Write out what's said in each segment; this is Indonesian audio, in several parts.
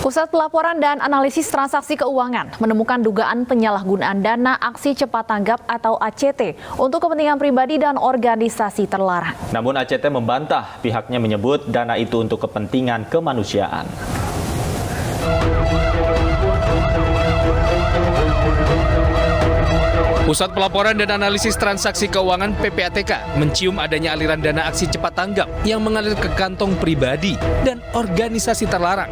Pusat Pelaporan dan Analisis Transaksi Keuangan menemukan dugaan penyalahgunaan dana aksi cepat tanggap atau ACT untuk kepentingan pribadi dan organisasi terlarang. Namun ACT membantah pihaknya menyebut dana itu untuk kepentingan kemanusiaan. Pusat Pelaporan dan Analisis Transaksi Keuangan (PPATK) mencium adanya aliran dana aksi cepat tanggap yang mengalir ke kantong pribadi dan organisasi terlarang.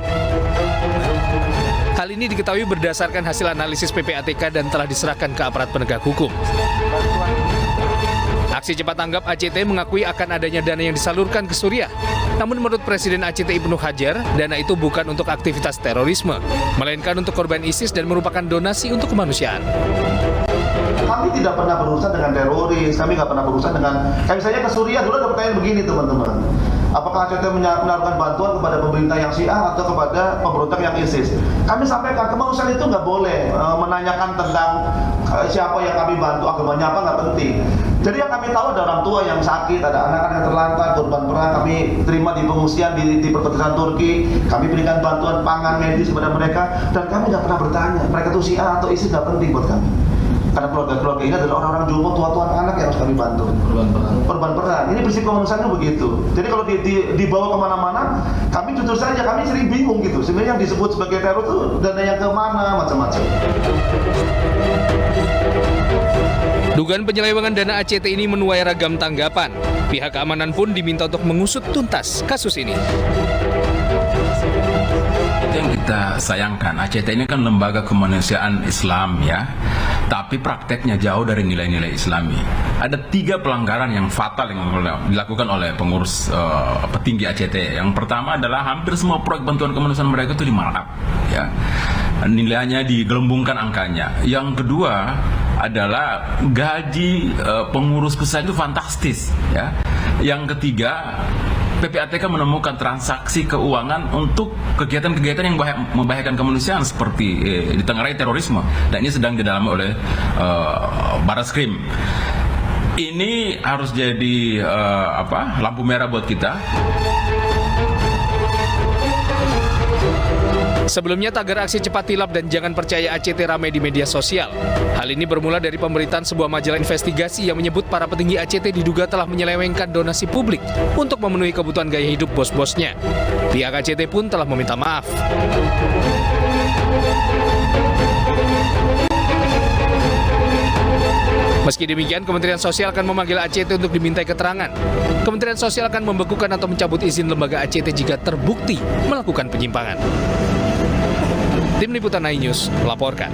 Hal ini diketahui berdasarkan hasil analisis PPATK dan telah diserahkan ke aparat penegak hukum. Aksi cepat tanggap ACT mengakui akan adanya dana yang disalurkan ke Suriah. Namun menurut Presiden ACT Ibnu Hajar, dana itu bukan untuk aktivitas terorisme, melainkan untuk korban ISIS dan merupakan donasi untuk kemanusiaan. Kami tidak pernah berurusan dengan teroris, kami nggak pernah berurusan dengan, kayak misalnya ke Suriah dulu ada pertanyaan begini teman-teman. Apakah ACT menaruhkan bantuan kepada pemerintah yang Syiah atau kepada pemberontak yang ISIS? Kami sampaikan kemanusiaan itu nggak boleh menanyakan tentang siapa yang kami bantu, agamanya apa, nggak penting. Jadi yang kami tahu ada orang tua yang sakit, ada anak-anak yang terlantar, korban perang, kami terima di pengungsian di perbatasan Turki, kami berikan bantuan pangan medis kepada mereka, dan kami nggak pernah bertanya mereka itu Syiah atau ISIS, nggak penting buat kami. Karena keluarga-keluarga ini adalah orang-orang jumbo, tua-tua anak yang harus kami bantu. Korban perang. Ini prinsip kemanusiaannya begitu. Jadi kalau dibawa kemana-mana, kami jujur saja, kami sering bingung gitu. Sebenarnya yang disebut sebagai teror itu dana yang kemana, macam-macam. Dugaan penyelewengan dana ACT ini menuai ragam tanggapan. Pihak keamanan pun diminta untuk mengusut tuntas kasus ini. Itu yang kita sayangkan, ACT ini kan lembaga kemanusiaan Islam ya, tapi prakteknya jauh dari nilai-nilai Islami. Ada 3 pelanggaran yang fatal yang dilakukan oleh pengurus petinggi ACT. Yang pertama adalah hampir semua proyek bantuan kemanusiaan mereka itu dimarkup, ya, nilainya digelembungkan angkanya. Yang kedua adalah gaji pengurus pusat itu fantastis, ya. Yang ketiga, PPATK menemukan transaksi keuangan untuk kegiatan-kegiatan yang membahayakan kemanusiaan seperti ditengarai terorisme, dan ini sedang didalami oleh Baraskrim. Ini harus jadi lampu merah buat kita. Sebelumnya tagar aksi cepat tilap dan jangan percaya ACT ramai di media sosial. Hal ini bermula dari pemberitaan sebuah majalah investigasi yang menyebut para petinggi ACT diduga telah menyelewengkan donasi publik untuk memenuhi kebutuhan gaya hidup bos-bosnya. Pihak ACT pun telah meminta maaf. Meski demikian, Kementerian Sosial akan memanggil ACT untuk dimintai keterangan. Kementerian Sosial akan membekukan atau mencabut izin lembaga ACT jika terbukti melakukan penyimpangan. Tim Liputan iNews melaporkan.